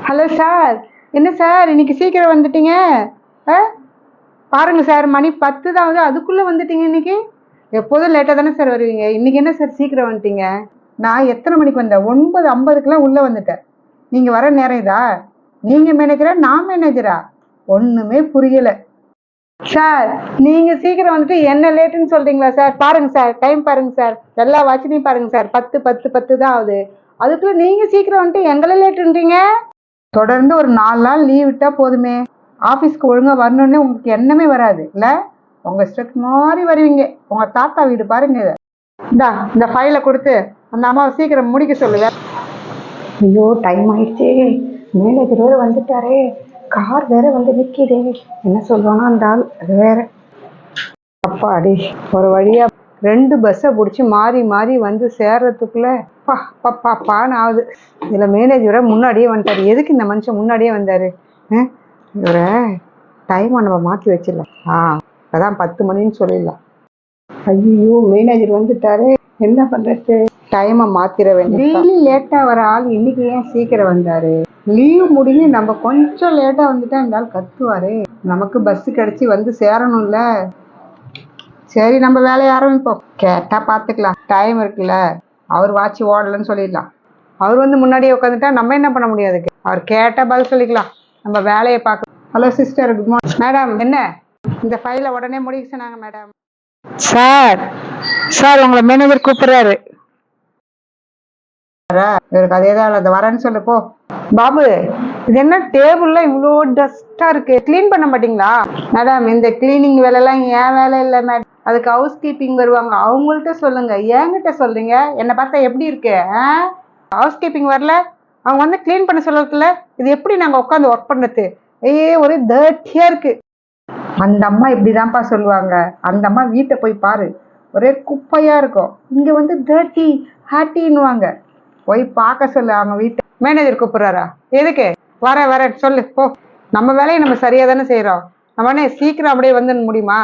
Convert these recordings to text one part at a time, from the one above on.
Hello sir. என்ன sir இன்னைக்கு சீக்கிரம் வந்துட்டீங்க? ஆ பாருங்க சார், மணி 10 தான் ஆகுது, அதுக்குள்ளே வந்துட்டீங்க இன்னைக்கு. எப்போதும் லேட்டாக தானே சார் வருவீங்க, இன்னைக்கு என்ன சார் சீக்கிரம் வந்துட்டீங்க? நான் எத்தனை மணிக்கு வந்தேன்? 9:50க்குலாம் உள்ளே வந்துட்டேன். நீங்கள் வர நேரம் இதா? நீங்கள் மேனேஜரா நான் மேனேஜரா? ஒன்றுமே புரியலை சார். நீங்கள் சீக்கிரம் வந்துட்டு என்ன லேட்டுன்னு சொல்கிறீங்களா சார்? பாருங்க சார், டைம் பாருங்க சார், எல்லா வாட்சிலையும் பாருங்க சார், 10 தான் ஆகுது. அதுக்குள்ளே நீங்கள் சீக்கிரம் வந்துட்டு எங்களை லேட்டுன்றீங்க. தொடர்ந்து ஒரு 4 நாள் லீவ் விட்டா போதுமே. ஆஃபீஸ்க்கு ஒழுங்காக வரணுன்னு உங்களுக்கு எண்ணமே வராது இல்லை? உங்கள் இஷ்டத்துக்கு மாதிரி வருவீங்க. உங்கள் தாத்தா வீடு பாருங்க இதை. இந்த ஃபைலை கொடுத்து அந்த அம்மாவை சீக்கிரம் முடிக்க சொல்லுவேன். ஐயோ, டைம் ஆயிடுச்சு. மேனேஜர் வேறு வந்துட்டாரே, கார் வேற வந்து நிற்கிதே. என்ன சொல்லுவானா அந்த ஆள், அது வேற. அப்பாடி, ஒரு வழியாக 2 பஸ்ஸை பிடிச்சி மாறி மாறி வந்து சேர்றதுக்குள்ள பான்னு ஆகுது. இதில் மேனேஜரை முன்னாடியே வந்துட்டார். எதுக்கு இந்த மனுஷன் முன்னாடியே வந்தார்? இவரை டைமை நம்ம மாற்றி வச்சிடலாம். இப்போதான் 10 மணின்னு சொல்லிடலாம். ஐயோ, மேனேஜர் வந்துட்டாரு, என்ன பண்ணுறது? டைமை மாற்றிட வேண்டிய. டெய்லி லேட்டாக வர ஆள் இன்னைக்கு ஏன் சீக்கிரம் வந்தார்? லீவ் முடிஞ்சு நம்ம கொஞ்சம் லேட்டாக வந்துட்டா இந்த ஆள் கத்துவார். நமக்கு பஸ்ஸு கிடச்சி வந்து சேரணும்ல. சரி, நம்ம வேலையை ஆரம்பிப்போம். கேட்டால் பார்த்துக்கலாம், டைம் இருக்குல்ல. அவர் வாட்சி ஓடலன்னு சொல்லிடலாம். அவர் வந்து முன்னாடியே உட்காந்துட்டா நம்ம என்ன பண்ண முடியாதுக்கு? அவர் கேட்டால் பதில் சொல்லிக்கலாம், நம்ம வேலையை பார்க்க. Hello sister, good morning. Madam, என்ன இந்த ஃபைலை உடனே முடிக்க சொன்னாங்க மேடம். சார் சார், உங்களை மேனேஜர் கூப்பிடுறாரு. இவருக்கு அதே தான், அதை வரேன்னு சொல்லு போ. பாபு, இது என்ன டேபிள்ல இவ்வளோ டஸ்டா இருக்கு, கிளீன் பண்ண மாட்டீங்களா? மேடம், இந்த கிளீனிங் வேலைலாம் என் வேலை இல்லை மேடம், அதுக்கு ஹவுஸ் கீப்பிங் வருவாங்க, அவங்கள்ட்ட சொல்லுங்க. என்கிட்ட சொல்றீங்க? என்னை பார்த்தா எப்படி இருக்கு? ஹவுஸ் கீப்பிங் வரல, அவங்க வந்து கிளீன் பண்ண சொல்லல. இது எப்படி நாங்கள் உட்காந்து ஒர்க் பண்ணுறது? ஒரே டர்ட்டியா இருக்கு. அந்த அம்மா இப்படிதான்ப்பா சொல்லுவாங்க. அந்த அம்மா வீட்டை போய் பாரு, ஒரே குப்பையா இருக்கும். இங்க வந்து டர்ட்டி ஹாட்டின்னுவாங்க. போய் பார்க்க சொல்லு அவங்க வீட்டை. மேனேஜர் கூப்பிடுறாரா? எதுக்கு? வர சொல்லு போ. நம்ம வேலையை நம்ம சரியா தானே செய்யறோம். நம்ம என்ன சீக்கிரம் அப்படியே வந்து முடியுமா?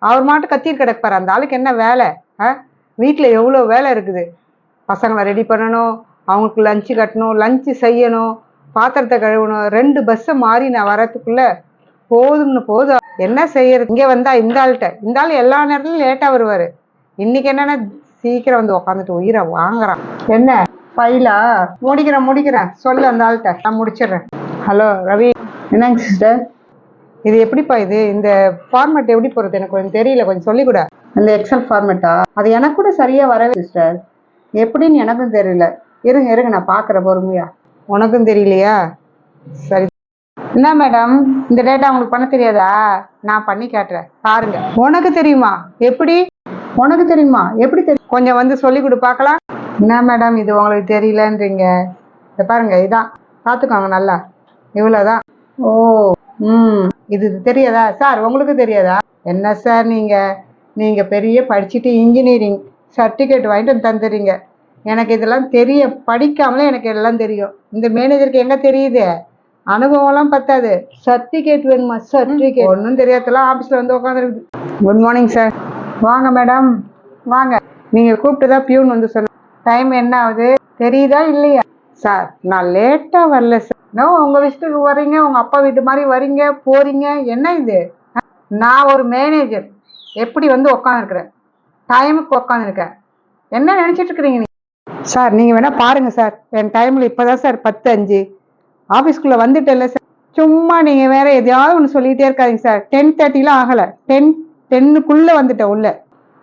அவர் மாட்டு கத்திட்டு கிடப்பாரு. அந்த ஆளுக்கு என்ன வேலை? வீட்டுல எவ்வளவு வேலை இருக்குது. பசங்களை ரெடி பண்ணணும், அவங்களுக்கு லஞ்சு கட்டணும், லஞ்சு செய்யணும், பாத்திரத்தை கழுவணும். 2 பஸ்ஸை மாறி நான் வரத்துக்குள்ள போதும். என்ன செய்யறது? இங்க வந்தா இந்த ஆள் எல்லா நேரத்துலயும் லேட்டா வருவாரு. இன்னைக்கு என்னன்னா சீக்கிரம் வந்து உக்காந்துட்டு உயிரை வாங்குறான். என்ன ஃபைலா? முடிக்கிறேன் சொல்லு அந்த ஆள்கிட்ட, நான் முடிச்சிடுறேன். ஹலோ ரவி. என்னங்க சிஸ்டர், இது எப்படிப்பா? இது இந்த ஃபார்மேட் எப்படி போகிறது? எனக்கு கொஞ்சம் தெரியல, கொஞ்சம் சொல்லிக்கூட. அந்த எக்ஸல் ஃபார்மேட்டா? அது எனக்கு கூட சரியா வரவே சிஸ்டர். எப்படின்னு எனக்கும் தெரியல. இருங்க நான் பார்க்குறேன் பொறுமையா. உனக்கும் தெரியலையா? சரி. என்ன மேடம், இந்த டேட்டா உங்களுக்கு பண்ண தெரியாதா? நான் பண்ணி காட்டுறேன் பாருங்க. உனக்கு தெரியுமா? எப்படி தெரியும்? கொஞ்சம் வந்து சொல்லி கொடு பார்க்கலாம். என்ன மேடம், இது உங்களுக்கு தெரியலன்றீங்க? இதை பாருங்க, இதான் பார்த்துக்கோங்க நல்லா. இவ்வளோதான். ஓ, இது தெரியாதா சார்? உங்களுக்கு தெரியாதா? என்ன சார் நீங்க பெரிய படிச்சுட்டு இன்ஜினியரிங் சர்டிஃபிகேட் வாங்கிட்டு தந்துடுறீங்க. எனக்கு இதெல்லாம் படிக்காமலே எனக்கு எல்லாம் தெரியும். இந்த மேனேஜருக்கு எங்க தெரியுது? அனுபவம்லாம் பத்தாது, சர்டிஃபிகேட் வேணுமா? சர்டிஃபிகேட் ஒன்றும் தெரியாதெல்லாம் ஆஃபீஸில் வந்து உட்காந்துருக்குது. Good morning sir. வாங்க மேடம் வாங்க. நீங்கள் கூப்பிட்டுதான் பியூன் வந்து சொன்ன. டைம் என்ன ஆகுது தெரியுதா இல்லையா? சார், நான் லேட்டாக வரல சார். உங்கள் விஷயத்துக்கு வரீங்க, உங்கள் அப்பா வீட்டு மாதிரி வரீங்க போறீங்க. என்ன இது? நான் ஒரு மேனேஜர், எப்படி வந்து உட்காந்துருக்குறேன், டைமுக்கு உட்காந்துருக்கேன். என்ன நினச்சிட்டு இருக்கிறீங்க நீ? சார், நீங்கள் வேணால் பாருங்கள் சார், என் டைமில் இப்போ தான் சார் 10:05. ஆஃபீஸ்க்குள்ளே வந்துட்டேன்ல சார். சும்மா நீங்கள் வேற எதையாவது ஒன்று சொல்லிகிட்டே இருக்காதீங்க சார். 10:30லாம் ஆகலை, 10:10க்குள்ளே வந்துட்டேன் உள்ள.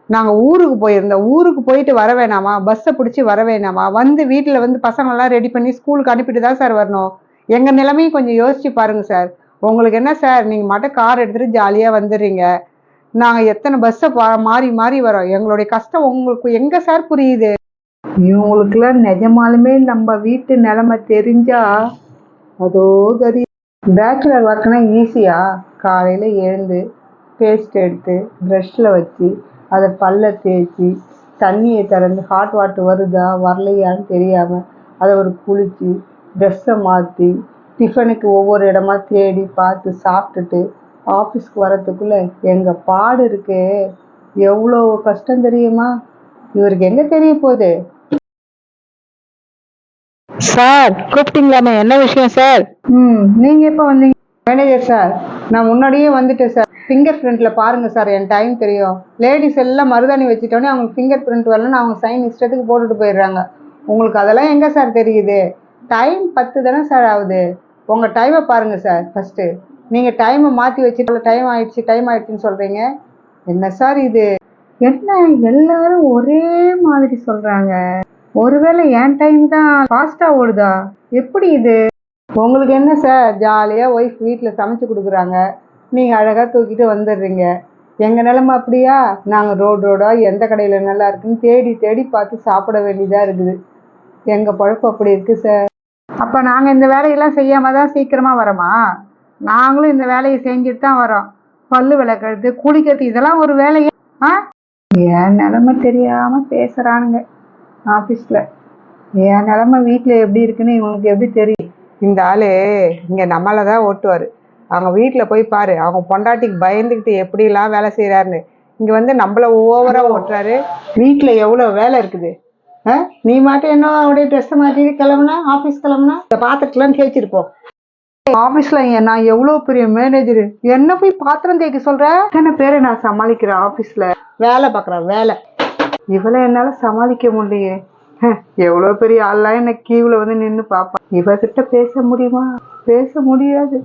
நாங்கள் ஊருக்கு போயிருந்தோம். ஊருக்கு போயிட்டு வர வேணாமா? பஸ்ஸை பிடிச்சி வர வேணாமா? வந்து வீட்டில் வந்து பசங்களெல்லாம் ரெடி பண்ணி ஸ்கூலுக்கு அனுப்பிட்டு தான் சார் வரணும். எங்கள் நிலைமையும் கொஞ்சம் யோசிச்சு பாருங்க சார். உங்களுக்கு என்ன சார், நீங்கள் மட்டும் கார் எடுத்துகிட்டு ஜாலியாக வந்துடுறீங்க. நாங்கள் எத்தனை பஸ்ஸை மாறி வரோம். எங்களுடைய கஷ்டம் உங்களுக்கு எங்கே சார் புரியுது? இவங்களுக்குலாம் நிஜமாலுமே நம்ம வீட்டு நிலைமை தெரிஞ்சா அதோ கதி. பேச்சுலர் ஒர்க்னா ஈஸியா? காலையில் எழுந்து பேஸ்ட் எடுத்து ப்ரஷ்ஷில் வச்சு அதை பல்ல தேய்ச்சி தண்ணியை திறந்து ஹாட் வாட்டர் வருதா வரலையான்னு தெரியாமல் அதை ஒரு குளித்து ட்ரெஸ்ஸை மாற்றி டிஃபனுக்கு ஒவ்வொரு இடமா தேடி பார்த்து சாப்பிட்டுட்டு ஆஃபீஸ்க்கு வரத்துக்குள்ளே எங்கள் பாடு இருக்கே, எவ்வளோ கஷ்டம் தெரியுமா? இவருக்கு எங்கே தெரிய போகுது? சார் கூப்பிட்டீங்களாமே, என்ன விஷயம் சார்? நீங்க எப்போ வந்தீங்க? மேனேஜர் சார், நான் முன்னாடியே வந்துட்டேன் சார். ஃபிங்கர் பிரிண்ட்ல பாருங்க சார், என் டைம் தெரியும். லேடிஸ் எல்லாம் மருதாணி வச்சுட்டோன்னே அவங்க ஃபிங்கர் பிரிண்ட் வரலன்னு அவங்க சைன் இஷ்டத்துக்கு போட்டுட்டு போயிடுறாங்க. உங்களுக்கு அதெல்லாம் எங்க சார் தெரியுது? டைம் 10 தானே சார் ஆகுது. உங்க டைமை பாருங்க சார் ஃபர்ஸ்ட். நீங்க டைமை மாத்தி வச்சுட்டு டைம் ஆயிடுச்சுன்னு சொல்றீங்க. என்ன சார் இது? என்ன எல்லாரும் ஒரே மாதிரி சொல்றாங்க? ஒருவேளை என் டைம் தான் ஃபாஸ்டா ஓடுதா? எப்படி இது? உங்களுக்கு என்ன சார், ஜாலியா ஒய்ஃப் வீட்டில் சமைச்சு கொடுக்குறாங்க, நீங்க அழகா தூக்கிட்டு வந்துடுறீங்க. எங்க நிலைமை அப்படியா? நாங்க ரோடா எந்த கடையில நல்லா இருக்குன்னு தேடி தேடி பார்த்து சாப்பிட வேண்டியதா இருக்குது. எங்க பழப்பு அப்படி இருக்கு சார். அப்ப நாங்க இந்த வேலையெல்லாம் செய்யாம தான் சீக்கிரமா வரோமா? நாங்களும் இந்த வேலையை செஞ்சுட்டு தான் வரோம். பல்லு விளக்குறது, குளிக்கிறது, இதெல்லாம் ஒரு வேலையா? என் நிலைமை தெரியாம பேசுறானுங்க ஆபீஸ்ல. என் நிலைமை வீட்டுல எப்படி இருக்குன்னு இவங்களுக்கு எப்படி தெரியும்? இந்த ஆளு இங்க நம்மளை தான் ஓட்டுவாரு. அவங்க வீட்டுல போய் பாரு, அவங்க பொண்டாட்டிக்கு பயந்துக்கிட்டு எப்படிலாம் வேலை செய்யறாருன்னு. இங்க வந்து நம்மள ஓவரா ஓட்டுறாரு. வீட்டுல எவ்வளவு வேலை இருக்குது. நீ மாட்டும் என்ன அப்படியே ட்ரெஸ் மாட்டிட்டு கிளம்புனா, ஆபீஸ் கிளம்புனா இந்த பாத்திரத்துலாம் தேய்ச்சிருப்போம். ஆபீஸ்ல நான் எவ்வளவு பெரிய மேனேஜரு, என்ன போய் பாத்திரம் தேய்க்க சொல்ற? எத்தனை பேரை நான் சமாளிக்கிறேன் ஆபீஸ்ல, வேலை பாக்குறேன் வேலை. இவளை என்னால சமாளிக்க முடியலையே. எவ்வளவு பெரிய ஆள்லாம் என்ன கீவுல வந்து நின்று பாப்பா. இவகிட்ட பேச முடியுமா? பேச முடியாது.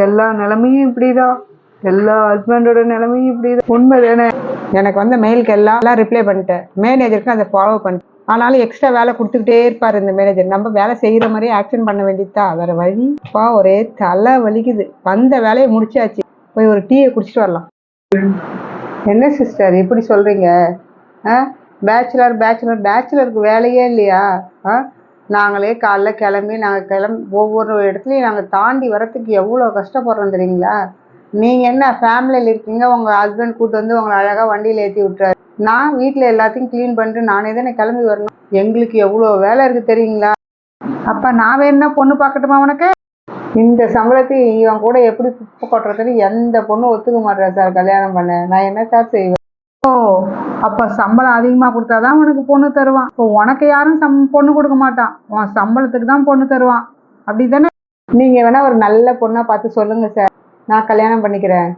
எல்லா நிலைமையும் இப்படிதான், எல்லா ஹஸ்பண்டோட நிலைமையும் இப்படிதான். உண்மை தானே? எனக்கு வந்து மெயிலுக்கு எல்லாம் ரிப்ளை பண்ணிட்டேன். மேனேஜருக்கு அதை ஃபாலோ பண்ணிட்டேன். ஆனாலும் எக்ஸ்ட்ரா வேலை கொடுத்துக்கிட்டே இருப்பாரு இந்த மேனேஜர். நம்ம வேலை செய்யற மாதிரியே ஆக்ஷன் பண்ண வேண்டியதுதான், வேற வழி. ஒரே தலை வலிக்குது. வந்த வேலையை முடிச்சாச்சு, போய் ஒரு டீயை குடிச்சிட்டு வரலாம். என்ன சிஸ்டர் இப்படி சொல்றீங்க? பேச்சுலருக்கு வேலையே இல்லையா? நாங்களே காலைல கிளம்பி ஒவ்வொரு இடத்துலையும் நாங்கள் தாண்டி வரத்துக்கு எவ்வளோ கஷ்டப்படுறோம் தெரியுங்களா? நீங்கள் என்ன ஃபேமிலியில் இருக்கீங்க, உங்கள் ஹஸ்பண்ட் கூட்டு வந்து உங்களை அழகாக வண்டியில் ஏற்றி விட்டுறாரு. நான் வீட்டில் எல்லாத்தையும் க்ளீன் பண்ணிட்டு நானே தானே கிளம்பி வரணும். எங்களுக்கு எவ்வளோ வேலை இருக்குது தெரியுங்களா? அப்போ நான் வேணும்னா பொண்ணு பார்க்கட்டுமா உனக்கு? இந்த சம்பளத்துக்கு இவன் கூட எப்படி குப்பை கொட்டுறதுன்னு எந்த பொண்ணு ஒத்துக்க மாட்டேறா சார் கல்யாணம் பண்ண. நான் என்ன சார் செய்வேன்? அப்ப சம்பளம் அதிகமா கொடுத்தாதான் உனக்கு பொண்ணு தருவான். இப்போ உனக்கு யாரும் பொண்ணு கொடுக்க மாட்டான், உன் சம்பளத்துக்கு தான் பொண்ணு தருவான். அப்படிதானே? நீங்க வேணா ஒரு நல்ல பொண்ணா பார்த்து சொல்லுங்க சார், நான் கல்யாணம் பண்ணிக்கிறேன்.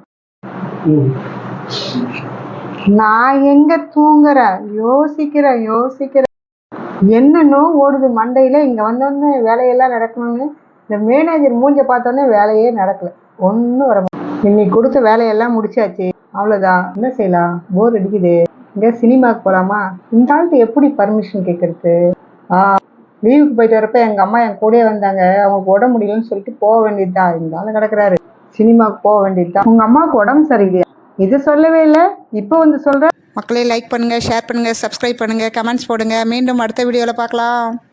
நான் எங்க தூங்குறேன், யோசிக்கிறேன். என்னன்னோ ஓடுது மண்டையில. இங்க வந்தோடனே வேலையெல்லாம் நடக்கணும்னு இந்த மேனேஜர் மூஞ்ச பார்த்தோன்னே வேலையே நடக்கல, ஒன்னும் வர. இன்னைக்கு கொடுத்த வேலையெல்லாம் முடிச்சாச்சு, அவ்வளவுதான். என்ன செய்யலாம்? போர் அடிக்குது. இங்க சினிமாவுக்கு போலாமா? இந்த ஆளுக்கு எப்படி பர்மிஷன் கேட்கறது? லீவுக்கு போயிட்டு வரப்ப எங்க அம்மா என் கூடயே வந்தாங்க. அவங்களுக்கு உடம்பு முடியலன்னு சொல்லிட்டு போக வேண்டியதுதான். இந்த ஆளு கிடக்குறாரு, சினிமாவுக்கு போக வேண்டியதுதான். உங்க அம்மாவுக்கு உடம்பு சரியில்லையா? இது சொல்லவே இல்லை, இப்போ வந்து சொல்ற. மக்களே லைக் பண்ணுங்க, ஷேர் பண்ணுங்க, சப்ஸ்கிரைப் பண்ணுங்க, கமெண்ட்ஸ் போடுங்க. மீண்டும் அடுத்த வீடியோல பார்க்கலாம்.